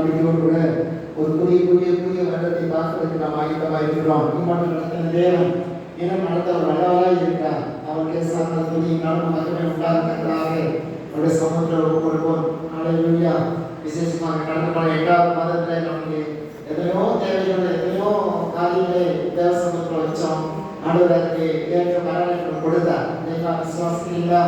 கூட ஒரு புதிய புதிய புதிய வருடத்தை பார்ப்பதற்கு நாம் ஆயத்தமாக இருக்கிறோம். இம்மாற்றம் நடத்தின தேவன் இன்னும் நடத்த ஒரு நல்லவராக இருக்கிறார். அவருடைய சார்ந்த துணி நாளும் மகிமை உண்டாகிறதாக அவருடைய சமூகத்தில் ஒப்புக்கொள்வோம். ஹல்லேலூயா. விசேஷமாக கடந்த போன 8வது மாதத்தில் நமக்கு எத்தனையோ தேவைகள் எத்தனையோ காரியங்களை தேவ சமூகத்தில் வச்சோம். ஆண்டவர் அதற்கு ஏற்ற பலனை கொடுத்தார். விசுவாசிக்கிறீங்களா?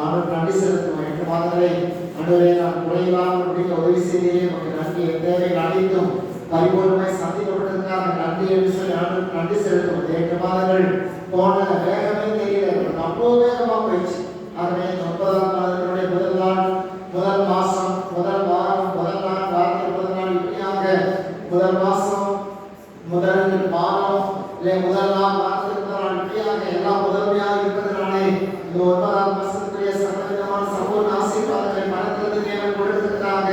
ஆண்டவர் நன்றி செலுத்துவோம். 8 மாதங்களை ஆண்டவரே நான் குறையில்லாமல் முடிக்க உதவி செய்தீரே, நமக்கு நன்றி. தேவைகள் அனைத்தும் பரிபூர்ணமாய் சந்திக்கப்பட்டதுக்காக நன்றி என்று சொல்லி ஆண்டவருக்கு நன்றி செலுத்துவோம். 8 மாதங்கள் போன வேகமே தெரியல, அவ்வளோ வேகமாக போயிடுச்சு. ஆகவே 9ஆம் மாதத்தினுடைய முதல் நாள், முதல் மாசம், முதல் வாரம், முதல் நாள், வாரத்தில் முதல் நாள், இப்படியாக முதல் மாசம், முதல் வாரம், இல்லை முதல் நாள், வாரத்தில் முதல் நாள், இப்படியாக எல்லாம் முதன்மையாக இருப்பதனாலே இந்த 9ஆம் மாசத்துக்குரிய சகலவிதமான சம்பூர்ண ஆசீர்வாதங்களை மனதிலிருந்து தேவன் கொடுத்ததற்காக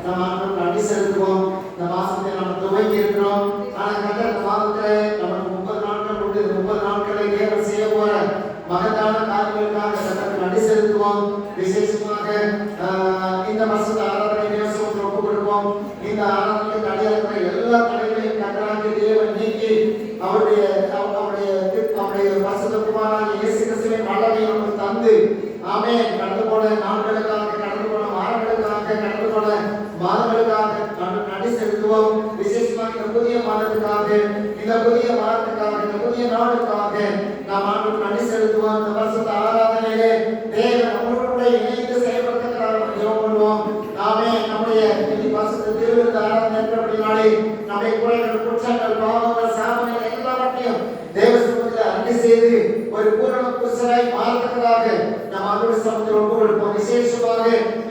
நாம் ஆண்டவருக்கு நன்றி செலுத்துவோம். இந்த மாசத்தை நாம் துவங்கி இருக்கிறோம். ஆனால் இந்த மாதத்திலே நமக்கு 30 நாட்கள் உண்டு. 30 நாட்களை தேவன் செய்ய போற மகத்தான காரியங்களுக்காக கர்த்தருக்கு நன்றி செலுத்துவோம். விசேஷமாக இந்த வருஷத்து ஆராதனை தேவசமத்தில் ஒப்புக் கொடுப்போம். இந்த ஆராதனைக்கு தடையாக எல்லா தடைகளையும் கர்த்தராகிய தேவன் நீக்கி அவருடைய பரிசுத்த குமாரனாகிய இயேசு கிறிஸ்துவின் வல்லமை நமக்கு தந்து, ஆமென், கடந்து போன நாட்களுக்காக, கடந்து போன வாரங்களுக்காக, கடந்து போன மாதங்களுக்காக நன்றி செலுத்துவோம். விசேஷமாக இந்த புதிய மாதத்துக்காக, இந்த புதிய வாரத்துக்காக, இந்த புதிய நாளுக்காக நாம் ஆண்டவருக்கு நன்றி செலுத்துவோம். இந்த வருஷத்து ஆராதனையிலே தேவன் நம்மளோடு இணைந்து செயல்படுத்துகிறார். ஜெபம் பண்ணுவோம். ஆமென். நம்முடைய இந்த வருஷத்து திருவிருந்த ஆராதனை இருக்கிறபடினாலே நம்முடைய குறைகள், குற்றங்கள், பாவங்கள், சாபங்கள் எல்லாவற்றையும் தேவ சமூகத்தில் அறிக்கை செய்து ஒரு பூரண புருஷராய் மாறுவதற்காக நாம் ஆண்டவருடைய சமூகத்தில் ஒப்புக் கொடுப்போம். விசேஷமாக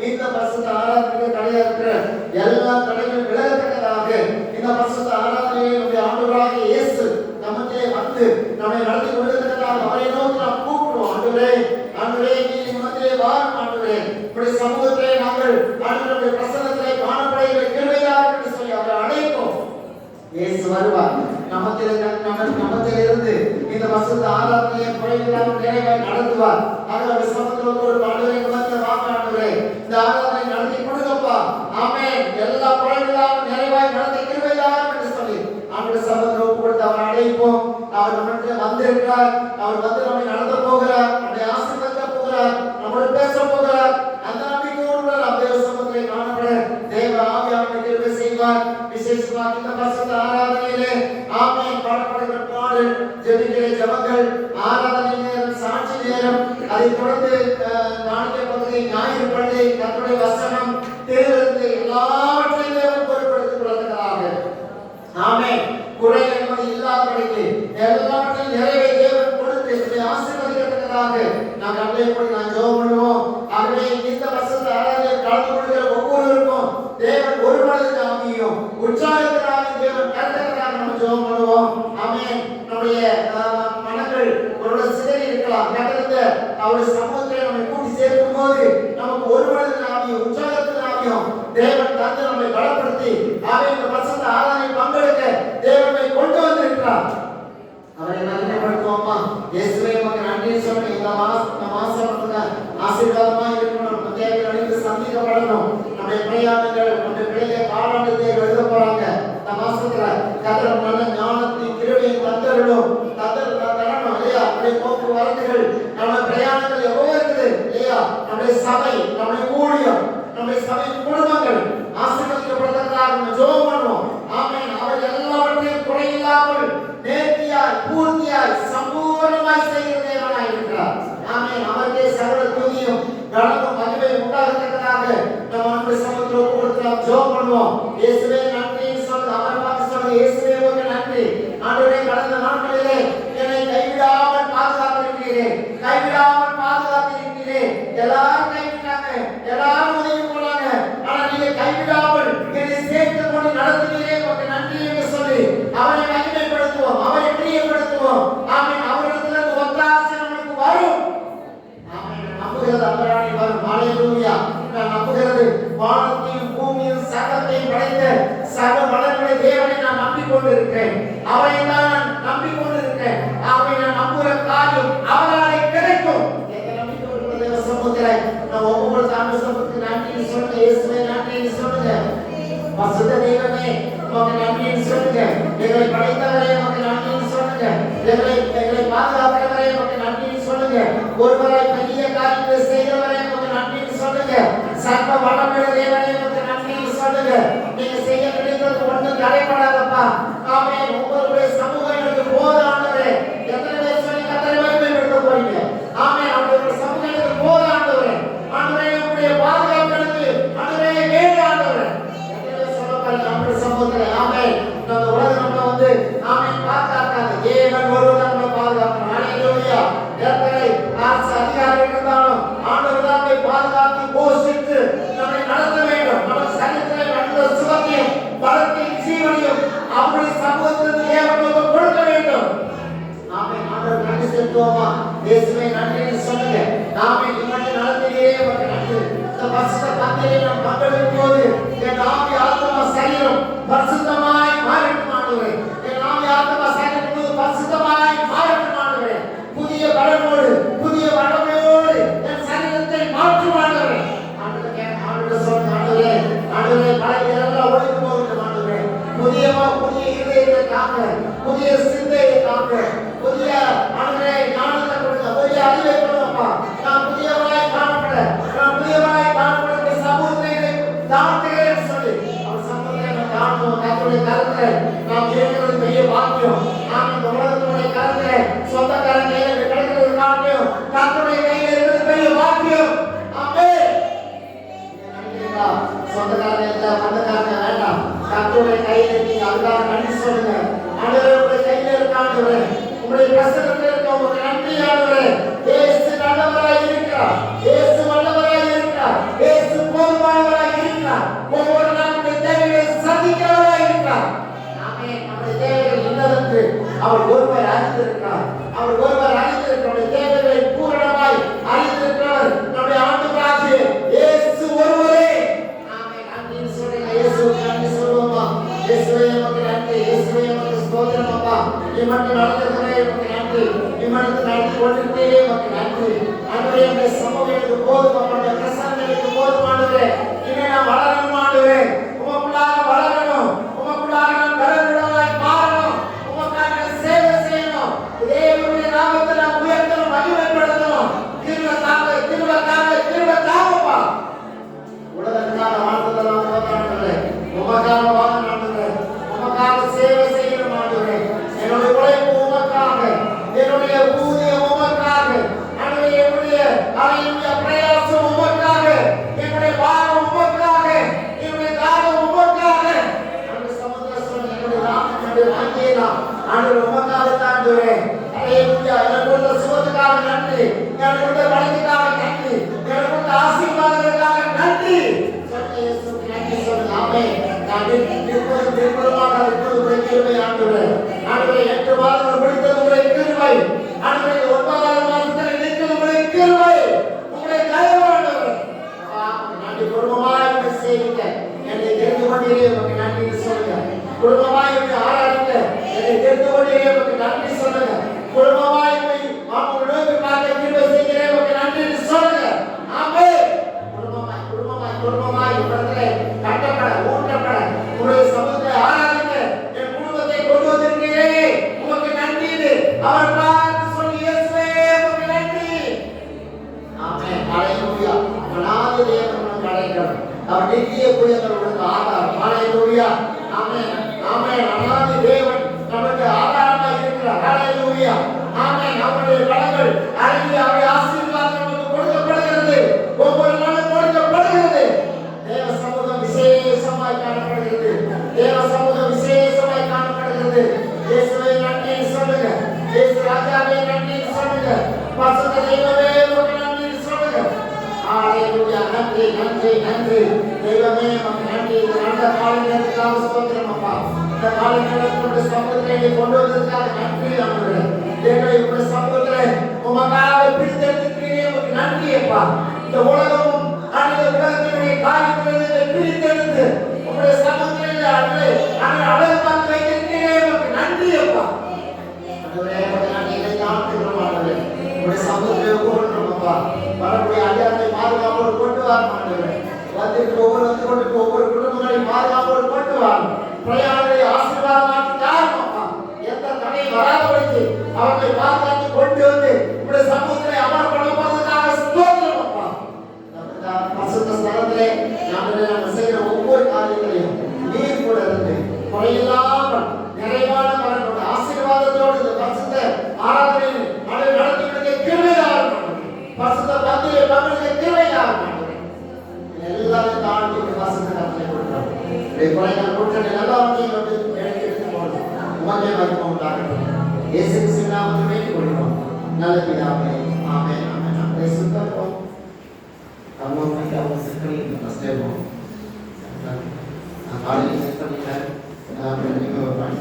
இந்த வருஷத்து ஆராதனைக்கு தடையாக இருக்கிற எல்லா தடைகளும் விலகத்தக்கதாக இந்த வருஷத்து ஆராதனையை நம்முடைய ஆண்டவராகிய இயேசு நமக்கே வந்து நம்மை நடத்தி கொண்டிருக்கிறதாக அவரை நோக்கி நாம் கூப்பிடுவோம். ஆண்டவரே, ஆண்டவரே, நீ மத்தியிலே வாரும். ஆண்டவரே, உடைய சமூகத்திலே நாங்கள் ஆண்டவருடைய பிரசன்னத்திலே காணப்படுகிற கிருபையாக என்று சொல்லி அவரை அழைப்போம். இயேசு வருவார். நமத்திலிருந்து இந்த வருஷத்து ஆராதனையை குறைவில்லாமல் நிறைவாய் நடத்துவார். ஆகவே சமூகத்தில் ஒரு ஆண்டவரை குலத்தை வாங்க. ஆண்டவரே, இந்த ஆராதனை நடத்தி கொடுங்கப்பா. ஆமென். எல்லா குறைவில்லாமல் நிறைவாய் நடத்தி கிருபையாக என்று சொல்லி ஆண்டவர் சமூகத்தில் ஒப்பு கொடுத்து அவரை அழைப்போம். அவர் நம்மிடத்தில் வந்திருக்கிறார். அவர் வந்து நம்மை நடத்த போகிறார். நம்மை ஆசீர்வதிக்க போகிறார். நம்மோடு பேச போகிறார். அந்த நம்பிக்கையோடு நாம் தேவ சமூகத்திலே காணப்பட தேவ ஆவியானவர் கிருபை செய்வார். விசேஷமாக இந்த வருஷத்து ஆராதனையிலே ஆமென் பாடப்படுகிற பாடல், ஜெபிக்கிற ஜெபங்கள், ஆராதனை நேரம், சாட்சி நேரம், அதைத் தொடர்ந்து காணிக்கை பகுதி, ஞாயிறு பள்ளி, கர்த்தருடைய வசனம், திருவிருந்து எல்லாவற்றையும் தேவன் பொறுப்படுத்திக் கொள்வதற்காக ஆமென் குறை என்பது இல்லாதபடிக்கு எல்லாவற்றையும் நிறைவே தேவன் கொடுத்து ஆசீர்வதிக்கிறதுக்காக நாம் நம்மை போய் நான் ஜெபம் பண்ணுவோம். ஆகவே இந்த வருஷத்து ஆராதனையில் கலந்து கொள்கிற ஒவ்வொருவருக்கும் தேவன் ஒரு மனதின் ஆவியும் உற்சாகத்தினாலே தேவன் கருத்தற்காக நம்ம ஜெபம் பண்ணுவோம். ஆமென். நம்முடைய மனங்கள் ஒரு சிதறி இருக்கலாம். கர்த்தருடைய அவருடைய சமூகத்தை நம்மை கூட்டி சேர்க்கும் போது நமக்கு ஒரு மனதின் ஆவியும் உற்சாகத்தின் ஆவியும் தேவன் தந்து நம்மை பலப்படுத்தி ஆமென் இந்த வருஷத்து ஆராதனை பங்கெடுக்க தேவனை கொண்டு வந்திருக்கிறார். அவரை மகிமைப்படுத்துவோமா? இயேசுவே உமக்கு நன்றி சொல்லி இந்த மாசம் ஆசீர்வாதமாக இருக்கணும். தேவைகள் அனைத்து சந்திக்கப்படணும். நம்முடைய பிரயாணங்கள், நம்முடைய பிள்ளைகள் காலாண்டு தேர்வு எழுத போறாங்க. இந்த மாசத்துல கர்த்தர் நல்ல ஞானத்தையும் கிருபையும் தந்தருளும். தரணும் இல்லையா? நம்முடைய போக்குவரத்துகள், நம்முடைய பிரயாணங்கள் எவ்வளவு இருக்குது இல்லையா? நம்முடைய சபை, நம்முடைய ஊழியம், நம்முடைய சபை குடும்பங்கள் ஆசீர்வதிக்கப்படுவதற்காக நம்ம ஜெபம் பண்ணுவோம். ஆமென். அவர் எல்லாவற்றையும் குறையில்லாமல் நேர்த்தியாய், பூர்த்தியாய், சம்பூர்ணமாய் செய்கிற தேவனாய் இருக்கிறார். ஆமென். அவருக்கே சகல துதியும் கனமும் மகிமையும் உண்டாகத்தக்கதாக நம்ம ஆண்டவருடைய சமூகத்தில் ஒப்புக் கொடுத்து நாம் ஜெபம் பண்ணுவோம். இயேசுவே நன்றி சொல்லு. அவரை பார்த்து சொல்லு, இயேசுவே உமக்கு நன்றி. ஆண்டவரே, கடந்த நாட்களிலே என்னை கைவிடாமல் பாதுகாத்திருக்கிறீரே, கைவிடாமல் பாதுகாத்திருக்கிறீரே. எல்லாரும் கைவிட்டாங்க, எல்லாரும் உதவி போனாங்க. ஆனா நீங்க கைவிடாமல் என்னை சேர்த்து கொண்டு நடத்துகிறீரே, உமக்கு நன்றி என்று சொல்லி அவரை மகிமைப்படுத்துவோம், அவரை பிரியப்படுத்துவோம். ஆமென். அவரிடத்திலிருந்து ஒத்தாசை நமக்கு வரும். ஆமென். நம்புகிறது அபராணி வரும். ஹல்லேலூயா. நான் நம்புகிறது வானத்தையும் பூமியையும் சகலத்தையும் படைத்த சகல வளங்களை தேவனை நான் நம்பிக்கொண்டு இருக்கிறேன். அவரை தான் நான் நம்பிக்கொண்டு இருக்கிறேன். அவரை நான் நம்புகிற காரியம் அவராலே கிடைக்கும். எங்க நம்பிக்கை தேவ சமூகத்திலே நான் ஒவ்வொரு தாமசத்துக்கு நன்றி சொல்லுங்க. இயேசுவே நன்றி சொல்லுங்க. பசுத்த தெய்வமே உமக்கு நன்றின்னு சொல்லுங்க. எங்களை படைத்தவரே உமக்கு நன்றின்னு சொல்லுங்க. எங்களை பாதுகாக்கிறவரே உமக்கு நன்றின்னு சொல்லுங்க. ஒருவராய் பெரிய காரியங்களை செய்கிறவரே உமக்கு நன்றின்னு சொல்லுங்க. சர்வ வல்லமையுள்ள தேவனே உமக்கு நன்றின்னு சொல்லுங்க. நீங்க செய்ய நினைத்தது ஒன்றும் தடைபடாதப்பா. ஆமென். உங்களுடைய சமூகம் எனக்கு போதும் ஆண்டவரே. எத்தனை பேர் சொல்லி கர்த்தரை மகிமைப்படுத்த போறீங்க? ஆமென். அவருடைய சமூகம் எனக்கு போதும் ஆண்டவரே. ஆண்டவரே உங்களுடைய பாதுகாப்பு எனக்கு ஆண்டவரே வேணும் ஆண்டவரே. எத்தனை பேர் சொல்ல பாருங்க நம்முடைய சமூகத்துல. ஆமென். இந்த உலகம் நம்ம வந்து ஆமென் பாதுகாக்காது. தேவன் ஒருவர் நம்மை பாதுகாக்கணும். ஹalleluya. எத்தனை அரசு அதிகாரிகள் இருந்தாலும் ஆண்டவர் தான் நம்மை பாதுகாத்து போஷித்து நம்மை நடத்த வேண்டும். நம்ம சரீரத்திலே நல்ல சுகத்தையும் பலத்தையும் ஜீவனையும் அவருடைய சமூகத்திற்கு தேவன் நமக்கு கொடுக்க வேண்டும். ஆமென். ஆண்டவர் நன்றி செலுத்துவோமா? இயேசுவே நன்றின்னு சொல்லுங்க. ஆமென். இவனை நடத்தியே உமக்கு நன்றி. இந்த பரிசுத்த பந்தியிலே நாம் பங்கெடுக்கும் போது என் ஆவி ஆத்மா சரீரம் பரிசுத்தமாய் மாறட்டும் ஆண்டவரே. என் ஆவி ஆத்மா சரீரம் பரிசுத்தமாய் மாறட்டும் ஆண்டவரே. புதிய பலனோடு புதிய வல்லமையோடு என் சரீரத்தை மாற்றும் ஆண்டவரே. ஆண்டவரே சொல்லுங்க ஆண்டவரே. ஆண்டவரே பழைய எல்லாம் ஒழித்து போகட்டும் ஆண்டவரே. புதிய இதயத்தை காக்க, புதிய சிந்தையை காக்க, புதிய ஆண்டவரே ஞானத்தை கொடுங்க, புதிய அறிவை கொடுங்கப்பா. நான் புதியவராய் காணப்பட, நான் புதியவராய் காணப்பட சமூகத்தை தாழ்த்துகிறேன் சொல்லி அவர் சமூகத்தை நான் தாழ்த்துவோம். கர்த்தருடைய கரத்திலே நாம் இருக்கிறது பெரிய பாக்கியம். நாம் இந்த உலகத்தினுடைய கரத்திலே சொந்தக்காரன் கையில் கிடைக்கிறது காட்டியும் கர்த்தருடைய கையில் இருக்கிறது பெரிய பாக்கியம். ஆமென். சொந்தக்காரன் இல்ல, பந்தக்காரன் வேண்டாம். கர்த்தருடைய கையில் நீங்க அதுக்காக நன்றி சொல்லுங்க. ஆண்டவருடைய கையில் இருக்காண்டவரே, உங்களுடைய பிரசன்னத்தில் இருக்க உங்களுக்கு நன்றி ஆண்டவரே. இயேசு நல்லவராய் இருக்கிறார். இயேசு வல்லவராய் இருக்கிறார். இயேசு போதுமானவராய் இருக்கிறார். ஒவ்வொரு நாளுடைய தேவைகளை சந்திக்கிறவராய் இருக்கிறார். ஆமென். நம்முடைய தேவைகள் என்னதென்று அவர் ஒருவர் அறிந்திருக்கிறார். அவர் ஒருவர் அறிந்திருக்கிறார். தேவைகளை பூரணமாய் அறிந்திருக்கிறவர் நம்முடைய ஆண்டவராகிய இயேசு ஒருவரே. ஆமென். நன்றி சொல்லுங்க. இயேசுவுக்கு நன்றி சொல்லுவோமா? இயேசுவே உமக்கு நன்றி. இயேசுவே உமக்கு ஸ்தோத்திரம் அப்பா. இம்மட்டு நடத்துகிறே உமக்கு நன்றி. இம்மட்டு நடத்தி கொண்டிருக்கிறே உமக்கு நன்றி. ஆண்டவரே உம்முடைய சமூகம் எனக்கு போதும். உம்முடைய பிரசன்னம் எனக்கு போதும் ஆண்டவரே. இனி நான் வளரணும் ஆண்டவரே. உமக்குள்ளாக வளரணும். உமக்குள்ளாக நான் பலனுள்ளவனாய் மாறணும். உமக்காக சேவை செய்யணும். தேவனுடைய நாமத்தை நான் உயர்த்தணும், மகிமைப்படுத்தணும். கிருபை தாங்கப்பா. உலகத்துக்காக வாழ்ந்ததெல்லாம் உமக்கானது. உமக்காக வாழ ஆண்டவரே. உமக்காக சேவை செய்யணும் ஆண்டவரே. என்னுடைய உழைப்பு உமக்காக, என்னுடைய ஊதியம் உமக்காக, என்னுடைய பிரயாசம் உமக்காக, என்னுடைய பாரம் உமக்காக, என்னுடைய தாகம் உமக்காக. அந்த சமுத்திரம் என்னுடைய நாமத்தை வாங்கியலாம் ஆண்டவர் உமக்காக தாண்டுவே. ஹalleluya. எனக்குள்ள சுகத்துக்காக நன்றி, எனக்குள்ள பலத்துக்காக நன்றி, எனக்குள்ள ஆசீர்வாதங்களுக்காக நன்றி. இயேசுவுக்கு நன்றி சொல்லுங்க. ஆமென். நான் நிர்மலமாக இருக்கிற கிருபை ஆண்டவரே. ஆண்டவரே 8 மாதங்கள் முடித்தது உங்களுடைய கிருபை. ஆண்டவரே 9வது மாதத்தில் நிற்கிறது உங்களுடைய கிருபை, உங்களுடைய தயவு ஆண்டவரே. நன்றி. குடும்பமாய் உங்களை சேவிக்க என்னை தெரிந்து கொண்டீரே உமக்கு நன்றி சொல்லுங்க. குடும்பமாய் உங்களை ஆராதிக்க என்னை தெரிந்து கொண்டீரே உமக்கு நன்றி சொல்லுங்க. குடும்பமாய் உங்களை பார்க்க கிருபை செய்கிறேன் உமக்கு நன்றி சொல்லுங்க. ஆமென். குடும்பமாய் உங்களிடத்திலே கட்டப்பட ஊட்டப்பட உங்களுடைய சமூகத்தை ஆராதிக்க என் குடும்பத்தை கொண்டு வந்திருக்கிறீரே உமக்கு நன்றி. அவர் பார்த்து சொல்லி இயேசுவே உமக்கு நன்றி. ஆமென். ஹalleluya. அநாதி தேவன் உனக்கு அடைக்கலம். அவர் நித்திய புயங்கள் உனக்கு ஆதாரம். ஹalleluya. ஆமென். ஆமென். அநாதி தேவன் நமக்கு ஆதாரமாக இருக்கிறார். ஹalleluya. ஆமென். அவருடைய பலங்கள் அழகிய அவருடைய ஆசீர்வாதம் நமக்கு கொடுக்கப்படுகிறது. ஒவ்வொரு நாளும் கொடுக்கப்படுகிறது. தேவ சமூகம் விசேஷமாய் காணப்படுகிறது. தேவ சமூகம் விசேஷமாய் காணப்படுகிறது. இயேசுவை நன்றி சொல்லுங்க. இயேசு ராஜாவே நன்றி சொல்லுங்க. பரிசுத்த தெய்வமே உமக்கு நன்றி சொல்லுங்க. ஹalleluya. நன்றி நன்றி நன்றி. தெய்வமே உமக்கு நன்றி. இந்த நல்ல காலை நேரத்துக்காக ஸ்தோத்திரம் அப்பா. இந்த காலை நேரத்துக்கு சமூகத்தை கொண்டு வந்ததுக்காக நன்றி ஆண்டவரே. எங்களை உங்களுடைய சமூகத்திலே உமக்காக பிரித்தெடுக்கிறீரே உமக்கு நன்றி அப்பா. இந்த உலகமும் உலகத்தினுடைய காரியத்திலிருந்து பிரித்தெடுத்து உங்களுடைய சமூகத்திலே அழகு பார்த்து வைத்திருக்கிறீரே உமக்கு நன்றி அப்பா. உங்களுடைய சமூகத்திலே கூறணும் அப்பா. வரக்கூடிய அதிகாரத்தை பாதுகாப்போடு கொண்டு வர மாட்டேன். ஒவ்வொரு குடும்பங்களையும் பாதுகாப்போடு நடத்துவார். பிரயாணங்களை ஆசீர்வாதமாக்கி தாரும் அப்பா. எந்த தடையும் வராதபடிக்கு அவர்களை பாதுகாத்து கொண்டு வந்து உங்களுடைய சமூகத்திலே அமர்ப்பணப்படுவதற்காக ஸ்தோத்திரம் அப்பா. பரிசுத்த ஸ்தலத்திலே நாங்கள் செய்கிற ஒவ்வொரு காரியங்களையும் நீர் கூட இருந்து குறையில்லாமல் நிறைவான பலனோடு ஆசீர்வாதத்தோடு இந்த பரிசுத்த ஆராதனையை நடத்தி கொடுக்க கிருபையால் பரிசுத்த பந்தியை பங்கிடுக்க கிருபையால் எல்லாரும் தாண்டி பரிசுத்த கட்டளை கொடுக்கிறோம். குறைகள் குற்றங்கள் எல்லாவற்றையும் வந்து எடுத்து போடுறோம். உமக்கே மகிமை உண்டாகட்டும். இயேசு கிறிஸ்துவின் நாமத்தில் வேண்டிக் கொள்கிறோம். நல்ல பிதாவே. ஆமென். ஆமென். நம்மை சுத்தம் அவங்களுக்கு அவங்க செட் பண்ணிட்டு ஃபர்ஸ்ட் டைம் நான் காலையில் செட் பண்ணிட்டேன். நீங்கள் ஒரு பாடி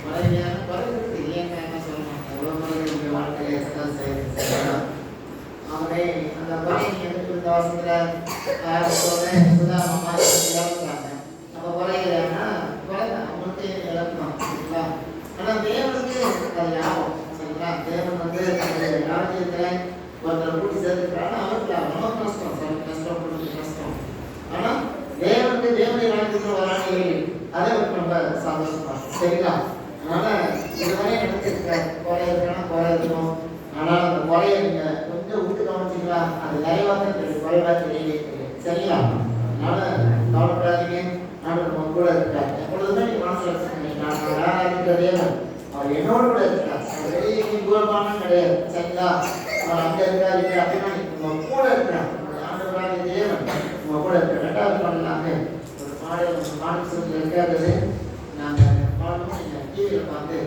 மனைவியான குறை இருக்குது இல்லையா என்ன சொல்லணும், எவ்வளோ முறை உங்கள் வாழ்க்கையில எக்ஸசைஸ் செய்யணும். அவனே அந்த குறையை எதுக்கு இந்த வருஷத்தில் சுதாரணமாக இழக்கிறாங்க. நம்ம குறையிலன்னா குறைதான் அவங்களுக்கு இழக்கணும் சரிங்களா. ஆனால் தேவனுக்கு அது லாபம் சரிங்களா. தேவன் வந்து ராஜ்யத்தில் ஒருத்தர் கூட்டி சேர்த்துக்கிறாங்கன்னா அவருக்கு லாபம், நமக்கு நஷ்டம் சார், நஷ்டம் கொடுத்து நஷ்டம். ஆனால் தேவனுக்கு தேவனுடைய ராஜ்யத்தில் வரான்னு இல்லை, அதை ரொம்ப சந்தோஷமா சரிங்களா. அதனால இதுவரை நடத்திருக்க குறை இருக்கணும், குறை இருக்கணும். ஆனால் அந்த குறையை நீங்க கொஞ்சம் விட்டு கவனிச்சிங்களா, அது நிறைவாக தெரியும், குறைவா தெரியவே தெரியும் சரிங்களா. அதனால கவலைப்படாதீங்க, நான் நம்ம கூட இருக்கிறேன். எப்பொழுதுமே நீங்க மனசுல வச்சுக்கோங்க, நான் யாராகிற தேவன் அவர் என்னோட கூட இருக்கிறார். அவர் வெளியே தூரமான கிடையாது சரிங்களா. அவர் அங்க இருக்காரு இல்லை அப்படின்னா உங்க கூட இருக்கிறார். ஆண்டவராகிய தேவன் உங்க கூட இருக்கிற. ரெண்டாவது பண்ணலாங்க ஒரு பாடல் மாநிலத்தில் இருக்காது, நாங்கள் பாடணும் நீங்கள் டிவியில் பார்த்து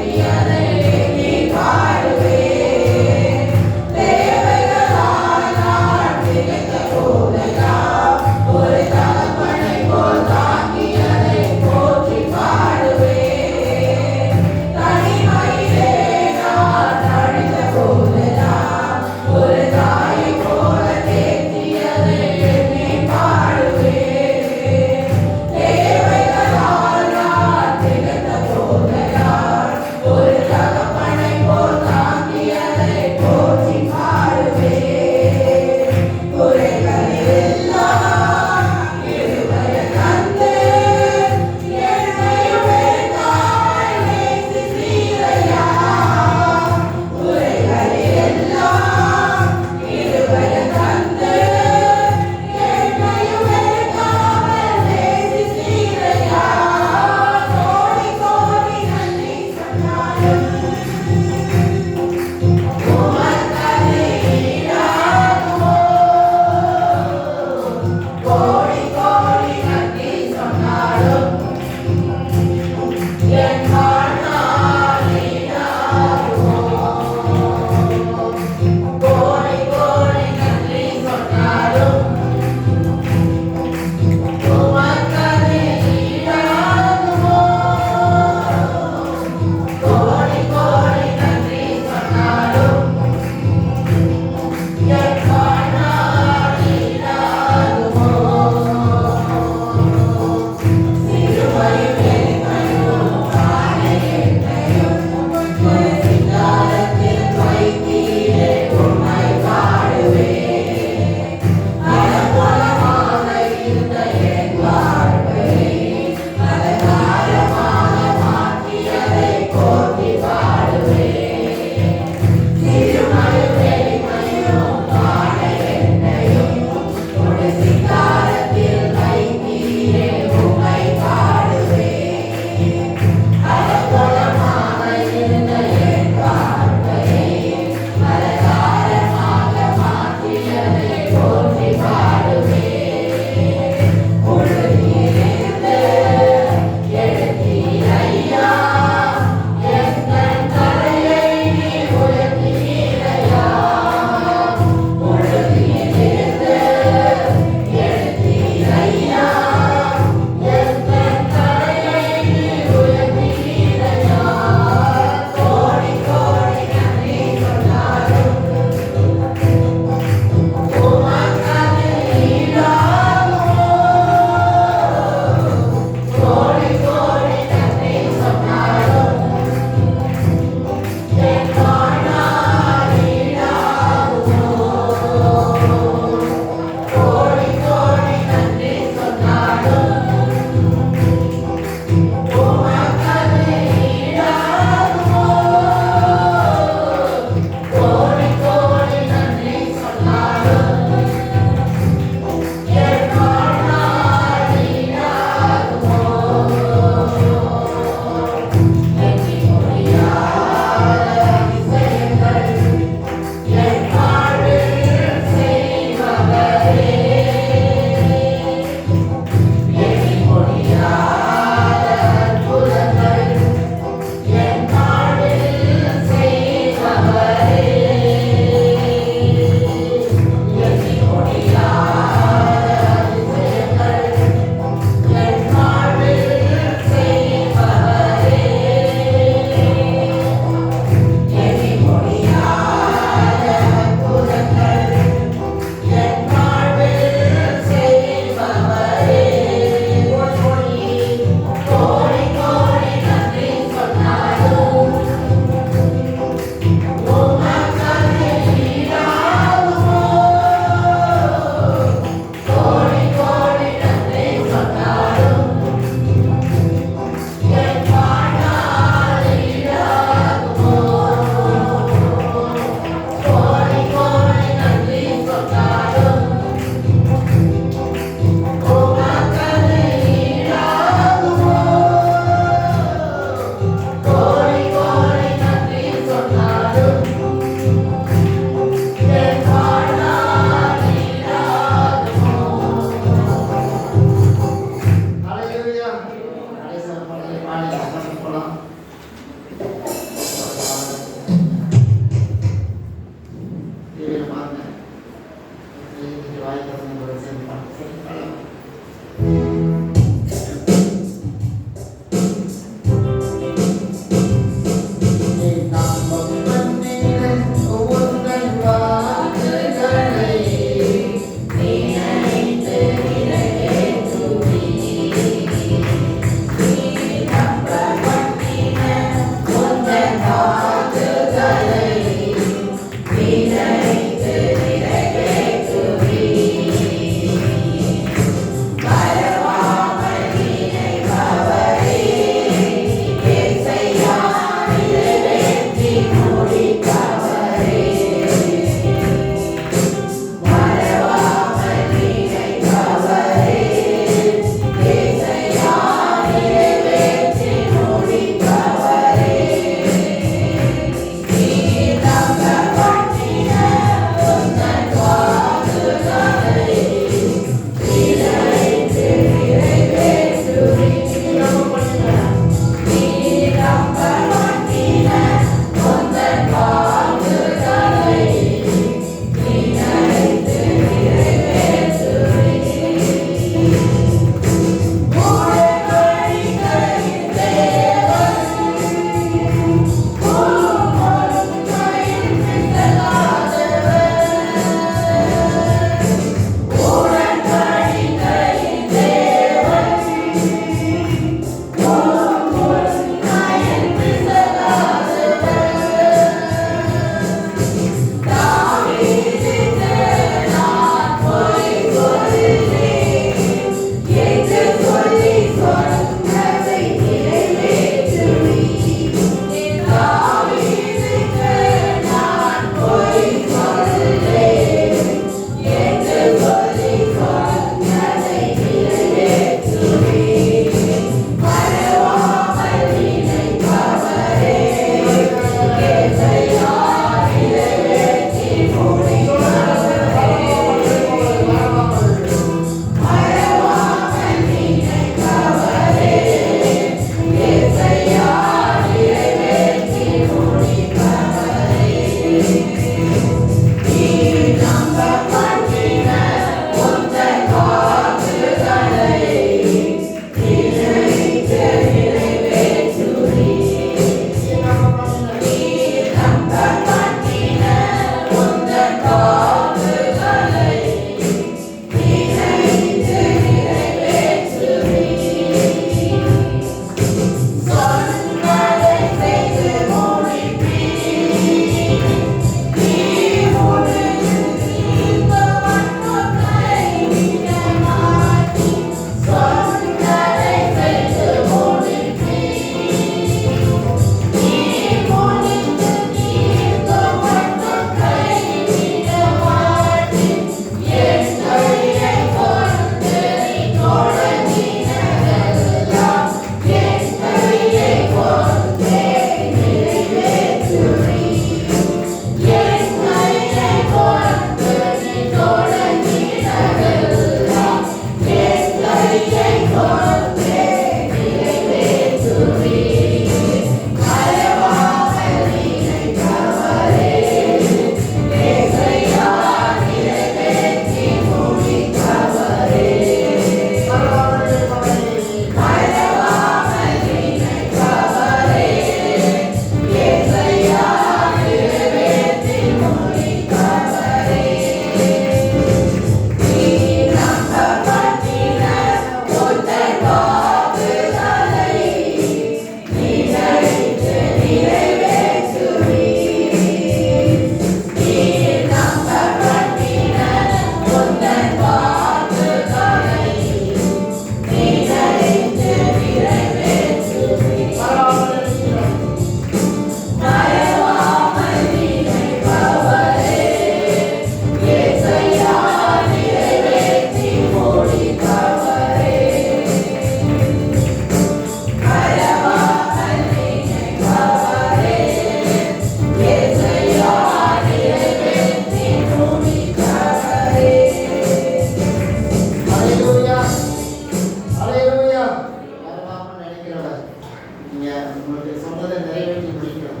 நிறைவேற்றி முடிக்கிறோம்.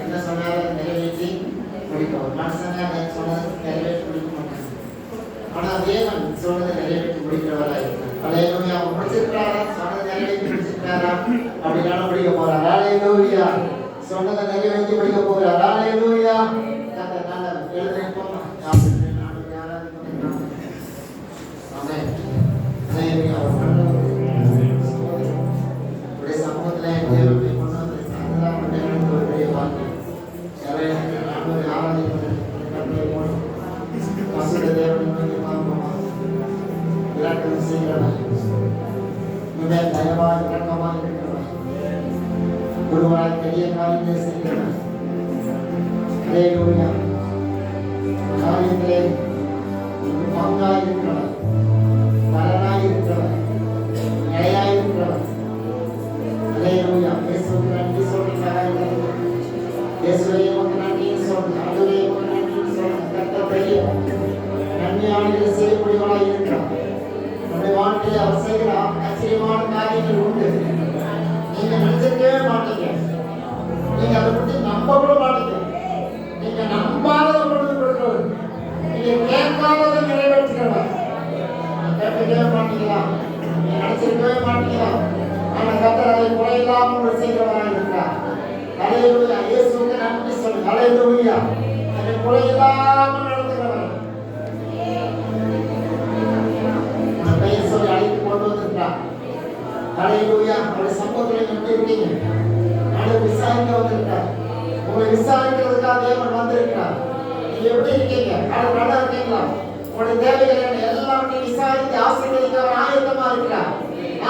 என்ன சொன்னாலும் அதை நிறைவேற்றி முடிப்போம். மனுஷங்க அதை சொன்னதை நிறைவேற்றி முடிக்க மாட்டாங்க. ஆனால் தேவன் சொன்னதை நிறைவேற்றி முடிக்கிறவராக இருக்கிறார். ஹல்லேலூயா. முடிச்சிருக்காரா? சொன்னதை நிறைவேற்றி முடிச்சிருக்காரா? அப்படினால முடிக்க போறார். ஹல்லேலூயா. சொன்னதை நிறைவேற்றி முடிக்க போறார். ஹல்லேலூயா. எழுதுறேன். ஆமென். குருவாய் பெரிய காரியங்களை செய்கிறவர். ஹல்லேலூயா. காரியங்களே பங்காய் இருக்கிறவர், பலனாய் இருக்கிறவர், நிலையாய் இருக்கிறவர். ஹல்லேலூயா. இயேசுவுக்கு நன்றி சொல்லுங்க. இயேசுவே உமக்கு நன்றி சொல்லுங்க. ஆண்டவரே உமக்கு நன்றி சொல்லுங்க. கர்த்தர் பெரிய நன்மையானதை செய்யக்கூடியவராய் இருக்கிறார். நம்முடைய வாழ்க்கையில் அவர் செய்கிற ஆச்சரியமான காரியங்கள் உண்டு. நீங்க நினைச்சிருக்கவே மாட்டீங்க. நீங்க அதை பற்றி நம்ப கூட மாட்டீங்க. நீங்க நம்பாததை கொண்டு கொடுக்கிறவர், நீங்க கேட்காததை நிறைவேற்றுகிறவர். கேட்கவே மாட்டீங்களா? நீங்க நினைச்சிருக்கவே மாட்டீங்களா? ஆனா கர்த்தர் அதை குறையில்லாமல் செய்கிறவராக இருக்கிறார். ஹல்லேலூயா. இயேசுவுக்கு நன்றி சொல்லுங்க. ஹல்லேலூயா. அதை குறையில்லாமல் நடத்துகிறவர். பெயர் சொல்லி அழைத்து கொண்டு வந்திருக்கிறார். ஹல்லேலூயா. அவருடைய சம்பவத்தில் எப்படி இருக்கீங்க? நாளை விசாரிக்க வந்திருக்கிறார். உங்களை விசாரிக்கிறதுக்காக தேவன் வந்திருக்கிறார். நீங்க எப்படி இருக்கீங்க? நல்லா இருக்கீங்களா? உங்களுடைய தேவைகள் எல்லாவற்றையும் விசாரித்து ஆசீர்வதிக்க அவர் ஆயத்தமா இருக்கிறார்.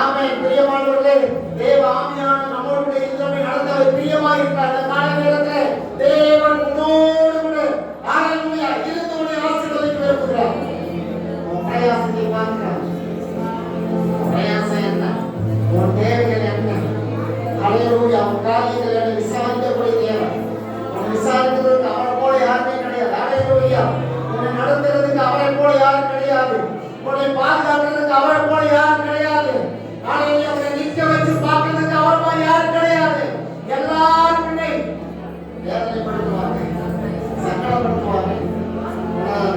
ஆமென். பிரியமானவர்களே, தேவ ஆவியானவர் நம்மோடு இன்றைய நடந்தவர் பிரியமா இருக்கிறார். இந்த கால நேரத்தில் தேவன் உன்னோடு கூட ஹல்லேலூயா இருந்து உன்னை ஆசீர்வதிக்க விரும்புகிறார். உன் பிரயாசத்தை பார்க்கிறார். பிரயாசம் என்ன? உன் தேவைகள் என்ன? ஹல்லேலூயா. உன் காரியங்கள் என்ன? விசாரிக்கக்கூடிய தேவன். உன்னை விசாரிக்கிறதுக்கு அவரை போல யாருமே கிடையாது. ஹல்லேலூயா. உன்னை நடத்துறதுக்கு அவரை போல யாரும் கிடையாது. உன்னை பாதுகாக்கிறதுக்கு அவரை போல யாரும் கிடையாது. ஹல்லேலூயா. உன்னை நிற்க வச்சு பார்க்கிறதுக்கு அவர் போல யாரும் கிடையாது. எல்லாரும் உன்னை வேதனைப்படுத்துவாங்க, சங்கடப்படுத்துவாங்க.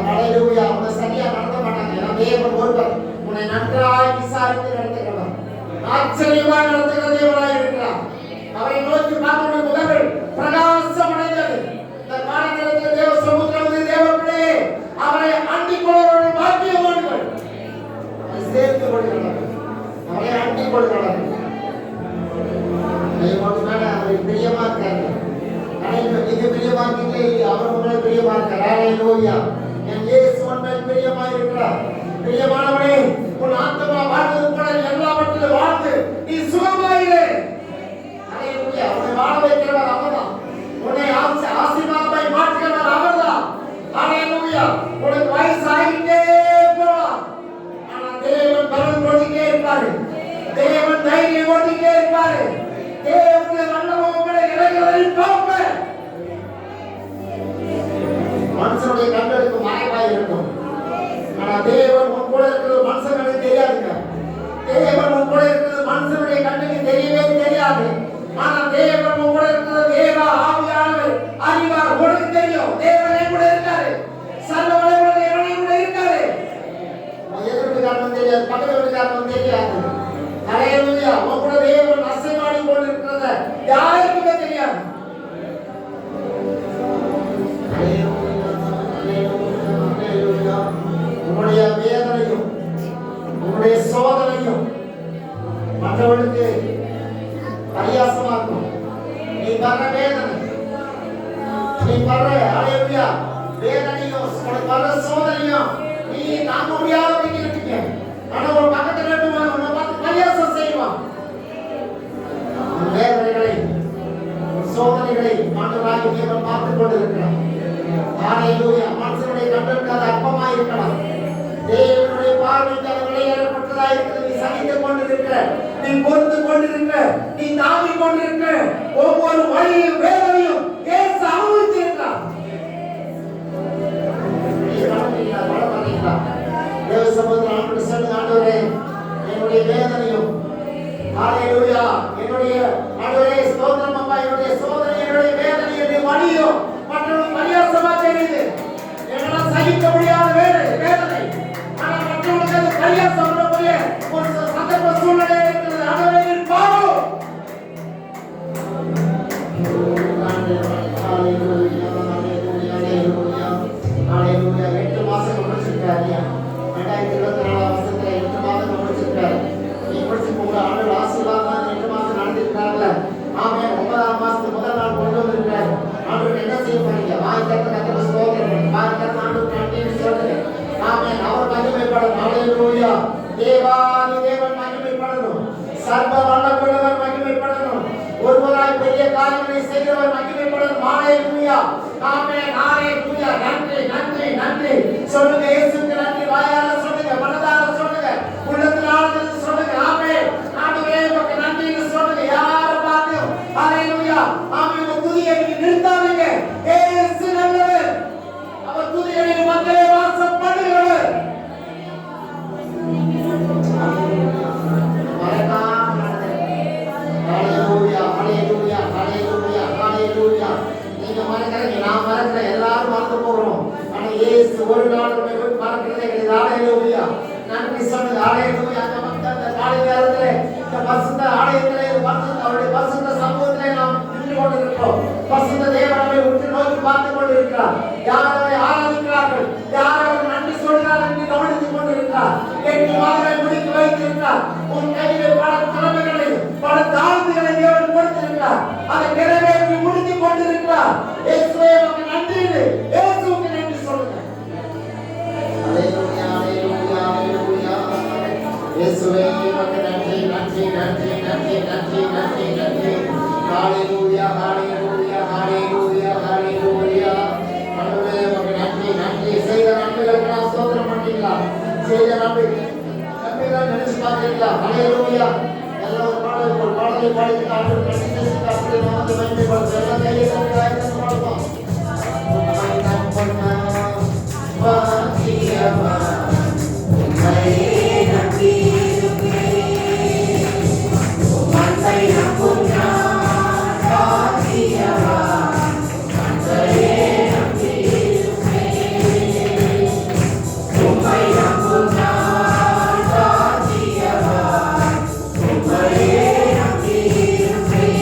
ஹல்லேலூயா. உன்னை சரியா நடத்த மாட்டாங்க. தேவன் ஒருவர் உன்னை நன்றாய் விசாரித்து நடத்துகிறவர். ஆச்சரியமாய் நடத்துகிற தேவனாய் இருக்கிறார். அவரை நோக்கி பார்க்கிற முகங்கள் பிரகாசம் அடைந்தது. இந்த காலத்தில் தேவ சமுத்திரத்தில் தேவனே அவரை அண்டிக் கொள்ளுகிற பாக்கியவான்கள். அவரை சேர்த்து கொள்கிறார்கள். அவரை அண்டிக் கொள்கிறார்கள். தேவனுக்கு மேல அவரை பிரியமா இருக்காங்க. நீங்க பிரியமா இருக்கீங்களே, அவர் உங்களை பிரியமா இருக்கார். ஹல்லேலூயா. என் இயேசு உன்மேல் பிரியமா இருக்கிறார். பிரியமானவனே, உன் ஆத்துமா வாழ்வது போல எல்லாவற்றிலும் வாழ்ந்து நீ சுகமாயிரு. ஹல்லேலூயா. உன்னை வாழ வைக்கிறவர் அவர்தான். உன்னை ஆசீர்வாதமாய் மாற்றுகிறவர் அவர்தான். ஹல்லேலூயா. உனக்கு வயசு ஆகிட்டே போகலாம். ஆனா தேவன் பலன் கொடுத்துட்டே இருப்பாரு. தேவன் தைரியம் கொடுத்துட்டே இருப்பாரு. தேவனுடைய வல்லமை உங்களை இளைஞர்களை பார்ப்பார். மனுஷனுடைய கண்களுக்கு மறைவாய் இருக்கும். ஆனா தேவன் உன் கூட இருக்கிறது மனுஷனுக்கு தெரியாதுங்க. தேவன் உன் கூட இருக்கிறது மனுஷனுடைய கண்ணுக்கு தெரியவே தெரியாது. ஆனா தேவன் உன் கூட இருக்கிறது தேவ ஆவியானவர் அறிவார். உனக்கு தெரியும். தேவனே கூட இருக்காரு. சர்வ வல்லமையுள்ள தேவனே கூட இருக்காரு. எதிர்ப்பு காரணம் தெரியாது, பக்கத்து வீட்டுக்காரனும் தெரியாது. ஹல்லேலூயா. உன் கூட தேவன் அசைவாடி கொண்டு இருக்கிறத யாருக்குமே தெரியாது. உன்னுடைய வேதனையும் உன்னுடைய சோதனையும் மற்றவர்களுக்கு பரியாசமா இருக்கும். நீ படுற வேதனை, நீ படுற ஹல்லேலூயா வேதனையும் உனக்கு வர்ற சோதனையும் நீ தாங்க முடியாத இருக்கீங்க. ஆனா ஒரு பக்கத்துல இருக்கவங்க உன்னை பார்த்து பரியாசம் செய்வான். வேதனைகளை சோதனைகளை ஆண்டவராகிய தேவன் பார்த்துக் கொண்டிருக்கிறார். ஹல்லேலூயா. மனுஷனுடைய கண்களுக்கு அது அற்பமாய் இருக்கலாம். தேவனுடைய பார்வைக்கு அது விளையாடப்பட்டதா இருக்கிறது. நீ சகித்துக் கொண்டிருக்கிற, நீ பொறுத்து கொண்டிருக்கிற, நீ தாங்கிக் கொண்டிருக்கிற ஒவ்வொரு வழியும் வேதனையும் இயேசு அனுபவித்திருக்கிறார். தேவ சமூகத்தில் ஆண்டு சொல்லுங்க, ஆண்டவரே என்னுடைய வேதனையும் ஹல்லேலூயா என்னுடைய ஆண்டவரே ஸ்தோத்திரம் அப்பா, என்னுடைய 8 மாசம் முடிச்சிருக்காரு. 2024 வருஷத்துல 8 மாதம் முடிச்சிருக்காரு. நீ முடிச்சு போக ஆண்டு ஆசீர்வாதம் 8 மாசம் நடத்திருக்காங்கல்ல. ஆமென். 9ஆம் மாசத்துக்கு முதல் நாள் கொண்டு வந்திருக்காரு. ஆண்டவர் என்ன செய்ய போறீங்க? வாய் திறந்து கர்த்தருக்கு ஸ்தோத்திரம் பண்ணுங்க. வாய் திறந்து ஆண்டவருக்கு நன்றின்னு சொல்லுங்க. ஆமென். அவர் மகிமைப்படணும். ஹalleluya. தேவாதி தேவன் மகிமைப்படணும். சர்வ வல்லமையுள்ளவர் மகிமைப்படணும். ஒருவராய் பெரிய காரியங்களை செய்கிறவர் மகிமைப்படணும். ஹalleluya. ஆமென். ஹalleluya. நன்றி நன்றி நன்றி சொல்லுங்க. இயேசுவுக்கு நன்றி. வாயால சொல்லுங்க, மனதால சொல்லுங்க, உள்ளத்தில் ஆழ்ந்து சொல்லுங்க. ஆமென். ஆண்டவரே உமக்கு நன்றின்னு சொல்லுங்க. யார பார்த்தும் ஹalleluya. ஆமென். உங்க துதியை நிறுத்தாதீங்க. இயேசு நல்லவர். அவர் துதியை மக்களே வாசம் பண்ணுகிறவர். ஹalleluya ஹalleluya ஹalleluya ஹalleluya. நீங்க மறக்கறீங்க, நான் மறக்கறேன், எல்லாரும் மறந்து போறோம். ஆனா இயேசு ஒரு நாள் மறக்கிறதே கிடையாது. ஹalleluya. நன்றி சொல்லுங்க. ஹalleluya. அந்த மக்கள் அந்த காலை நேரத்திலே இந்த பரிசுத்த ஆலயத்திலே அவருடைய பரிசுத்த சமூகத்திலே நாம் நின்று கொண்டிருக்கிறோம். பரிசுத்த தேவன் நம்மை உற்று நோக்கி பார்த்து கொண்டிருக்கிறார். யார் அவரை ஆராதிக்கிறார்கள், யார் அவர் நன்றி சொல்கிறார்கள் என்று கவனித்துக் கொண்டிருக்கிறார். 8 மாதங்களை முடித்து வைத்திருக்கிறார். உன் கையிலே பல திறமைகளை, பல தாழ்ந்துகளை தேவன் கொடுத்திருக்கிறார். அதை நிறைவேற்றி முடித்துக் கொண்டிருக்கிறார். இயேசுவே உமக்கு நன்றி. இயேசுவுக்கு நன்றி சொல்லுங்க. ஹalleluya ஹalleluya ஹalleluya. இயேசுவே உமக்கு நன்றி நன்றி நன்றி நன்றி நன்றி நன்றி நன்றி. ஹalleluya ஹalleluya ஹalleluya ஹalleluya. ஆண்டவரே உமக்கு நன்றி நன்றி. செய்த நன்மைகளுக்கு நான் ஸ்தோத்திரம் பண்ணீங்களா? செய்த நன்மைகள் நினைச்சு பார்த்தீங்களா? ஹalleluya. எல்லாரும் பாடலை பாடிட்டு ஆண்டவர் பிரசித்தி அப்படியே நாமத்தை மகிமைப்படுத்த எல்லாம் கையை தட்டி ஆயத்தம் பண்ணுவோம். உம்மை நம்புனா பாக்கியவா, உம்மை நம்பியிருப்பேன். உம்மை நம்புனா பாக்கியவா, உம்மை நம்பியிருப்பேன். உம்மை நம்புனா பாக்கியவா, உம்மை நம்பியிருப்பேன்.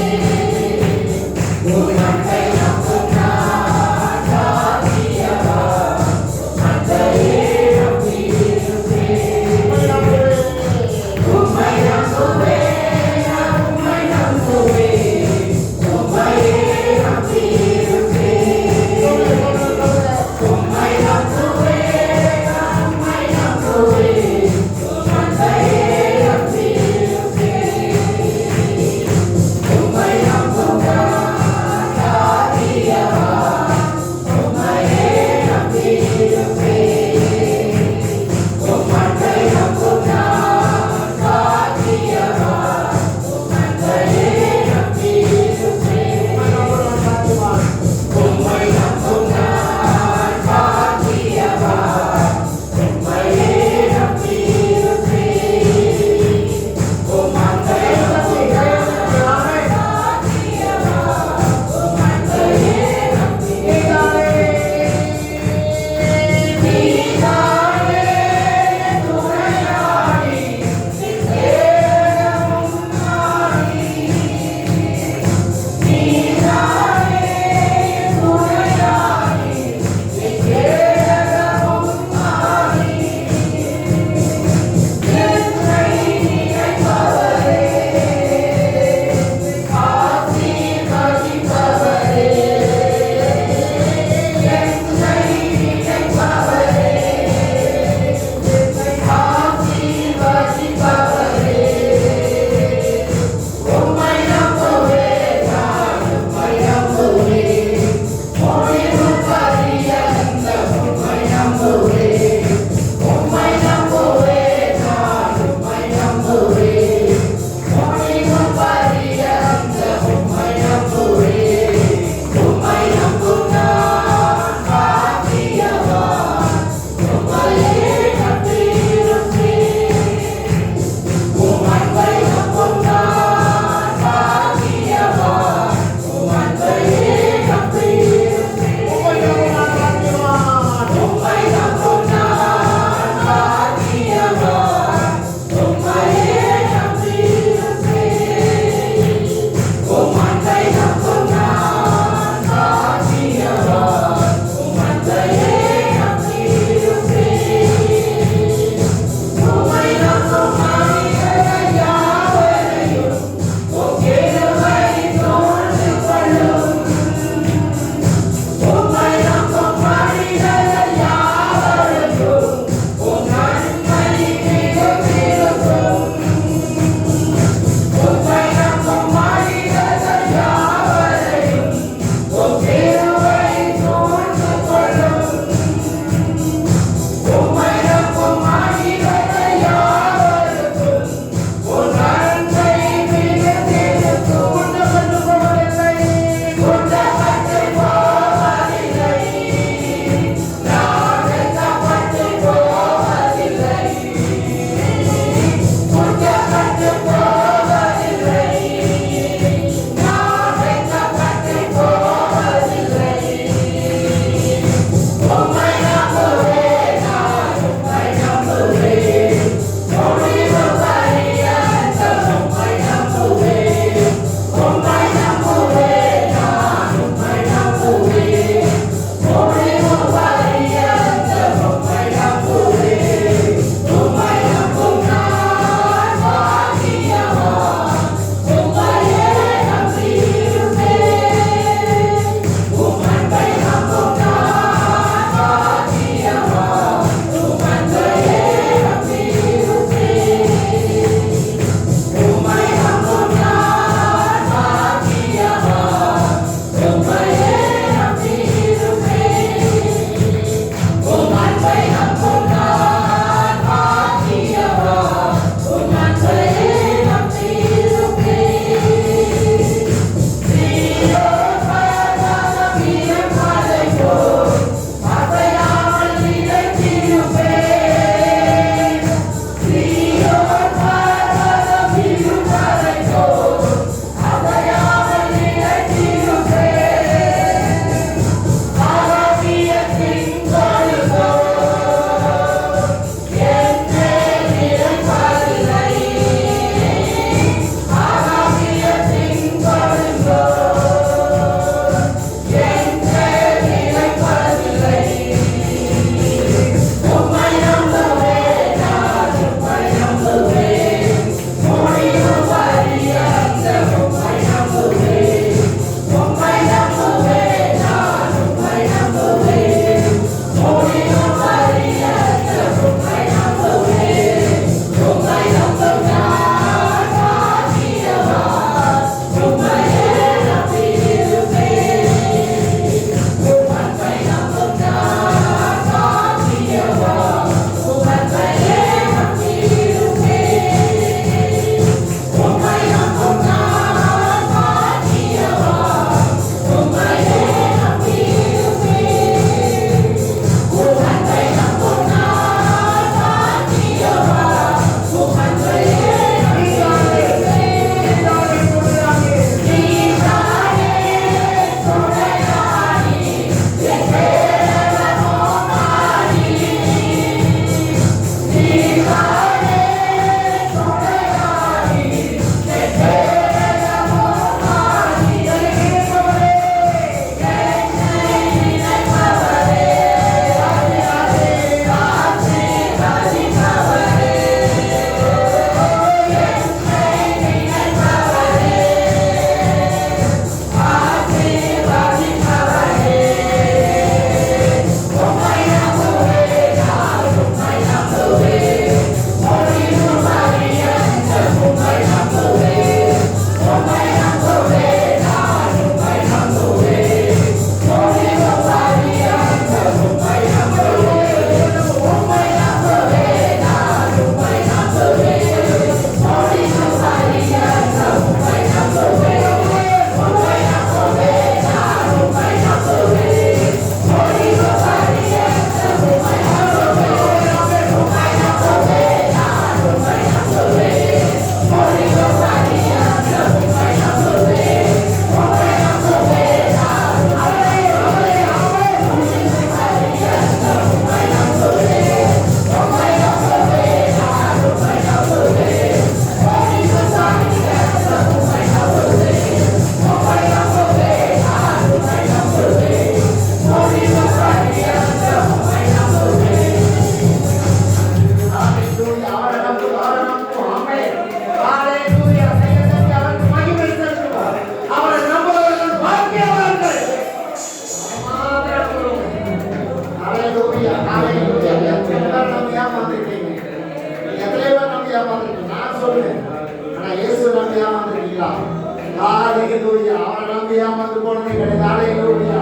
ஏமாந்து போனதே கிடையாது. ஹalleluya.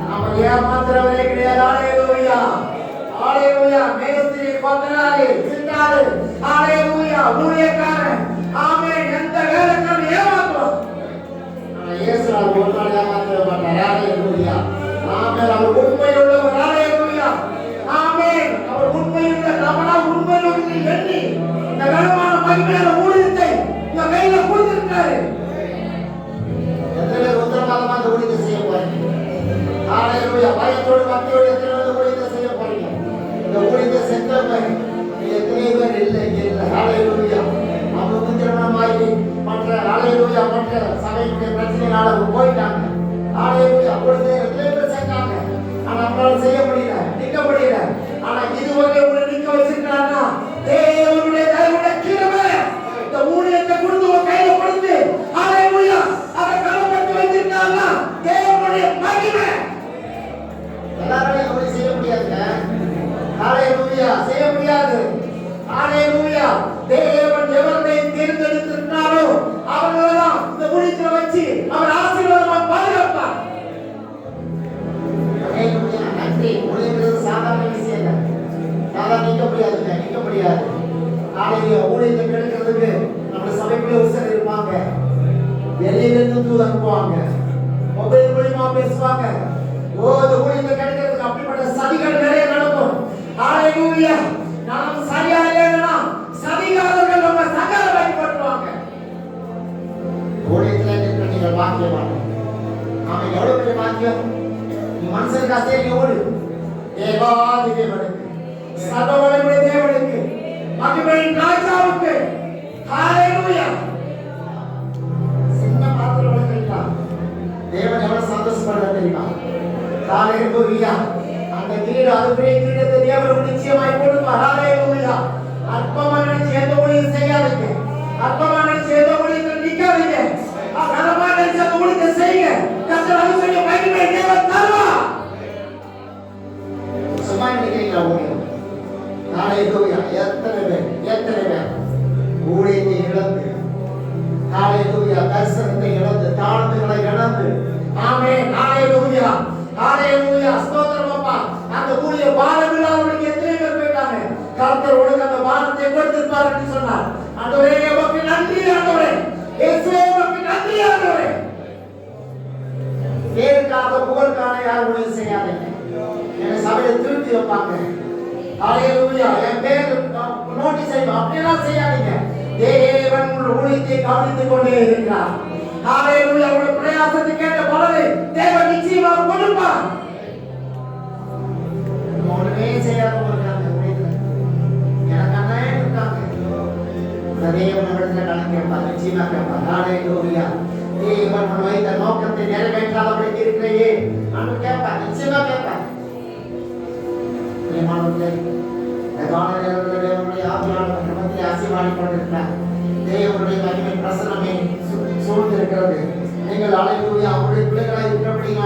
நம்ம ஏமாத்துறவரே கிடையாது. ஹalleluya. ஹalleluya. மேஸ்திரி கொத்தனாரி சித்தாரு ஹalleluya. ஊழியக்காரன் ஆமென். எந்த வேலைக்காரன் ஏமாத்துவான். ஆனா இயேசு ஒரு நாள் ஏமாத்தவே மாட்டார். ஹalleluya. ஆமென். அவர் உண்மையுள்ளவர். ஹalleluya. ஆமென். அவர் உண்மையுள்ள நம்மளா உண்மையுள்ள எண்ணி இந்த கனமான மகிமையான ஊழியத்தை இந்த கையில கொடுத்திருக்காரு. எத்தனை உத்தரவாதமா இந்த ஊழியத்தை செய்ய போறீங்க? ஹalleluya. பயத்தோடு பக்தியோடு எத்தனை ஊழியத்தை செய்ய போறீங்க? இந்த ஊழியத்தை செஞ்சவங்க எத்தனை பேர் இல்லை. ஹalleluya. அவங்க திருமணமாகி மற்ற ஹalleluya மற்ற சபையுடைய பிரச்சனைனால போயிட்டாங்க. ஹalleluya. அப்பொழுது எத்தனை பேர் செஞ்சாங்க. ஆனா நம்மளால செய்ய முடியல, நிக்க முடியல. ஆனா இதுவரை உங்களை நிக்க வச்சிருக்காங்கன்னா தேவனுடைய தயவுடைய கிருபை. இந்த ஊழியத்தை கொடுத்து உங்க கையில கொடுத்து ஹalleluya அதை கனப்படுத்தி வச்சிருக்காங்க. தேவனுடைய மகிமை. எல்லாரும் ஊழியம் செய்ய முடியாதுங்க. ஹalleluya செய்ய முடியாது. ஹalleluya. தேவன் எவரை தேர்ந்தெடுத்திருக்காரோ அவர்களெல்லாம் இந்த ஊழியத்தை வச்சு அவர் ஆசீர்வாதமா பாதுகாப்பார். ஹalleluya. நன்றி. ஊழியங்கிறது சாதாரண விஷயம் இல்லை. சாதாரண நிக்க முடியாது. ஹalleluya. ஊழியத்தை கெடுக்கிறதுக்கு நம்ம சபைக்குள்ள ஒரு சிலர் இருப்பாங்க. வெளியிலிருந்து தூது அனுப்புவாங்க. மொபைல் மூலமா பேசுவாங்க. இந்த ஊழியத்தை கெடுக்கிறதுக்கு அப்படிப்பட்ட சதிகள் நிறைய நடக்கும். ஹalleluya. நாம் சரியா இல்லைன்னா சதிகாரர்கள் நம்ம சகல பயன்படுத்துவாங்க. ஊழியத்துல நின்று நீங்கள் பாக்கியவான். நாம எவ்வளவு பெரிய பாக்கியம். மனுஷனுக்கு அசைக்க ஓடு. தேவாதி தேவனுக்கு சர்வவல்லமை தேவனுக்கு மகிமையின் ராஜாவுக்கு ஹalleluya. சின்ன பாத்திரம் வளர்க்கிறா தேவன் எவ்வளவு சந்தோஷப்படுறார் தெரியுமா? ஹalleluya. அந்த வீடு அதுபடி வீடத்தை தேவன் நிச்சயமாய் கொடுப்பார். ஹalleluya. அற்பமான சேர்ந்த ஊழியம் செய்யாதீங்க. அற்பமான சேர்ந்த ஊழியத்தில் நிக்காதீங்க. கனமான சேர்ந்த ஊழியத்தை செய்யுங்க. கர்த்தர் அவருடைய மகிமை தேவன் தருவார். சும்மா நிக்கிறீங்களா ஊழியம்? ஹalleluya. எத்தனை பேர் ஊழியத்தை இழந்து ஹalleluya தரிசனத்தை இழந்து தாளங்களை இழந்து ஆமென் ஹalleluya ஹalleluya ஸ்தோத்திரம் அப்பா. அந்த ஊழிய பாரமில்லாதவர்களுக்கு எத்தனை பேர் போயிட்டாங்க. கர்த்தர் உனக்கு அந்த பாரத்தை கொடுத்திருப்பார் என்று சொன்னார். ஆண்டவரே உமக்கு நன்றி. ஆண்டவரே இயேசுவே உமக்கு நன்றி. ஆண்டவரே பேருக்காக புகழுக்காக யாரும் ஊழியம் செய்யாதீங்க. என் சபையை திருப்பி வைப்பாங்க. ஹalleluya. என் பேர் நோட்டீஸ் செய்வோம் அப்படிலாம் செய்யாதீங்க. தேவன் உங்கள் ஊழியத்தை கவனித்துக் கொண்டே இருக்கிறார். ஹalleluya. உங்கள் பிரயாசத்தை கேட்ட பலனை தேவன் நிச்சயமாக கொடுப்பார். ஒண்ணுமே செய்யாதவங்க இருக்காங்க ஊழியத்துல. எனக்கு அண்ணே இருக்காங்க. தேவன் இடத்துல கடன் கேட்பார். நிச்சயமா கேட்பார். ஹalleluya. தேவன் வைத்த நோக்கத்தை நிறைவேற்றாதபடி இருக்கிறையே நான் கேட்பார். நிச்சயமா கேட்பார். தேவனுடைய ஆவியானவர் நமக்கு ஆசீர்வாதம் கொண்டிருக்கிறார். தேவனுடைய மகிமை பிரசன்னமே சூழ்ந்திருக்கிறது. நீங்கள் ஹalleluya அவருடைய பிள்ளைகளாய் இருக்கிறபடி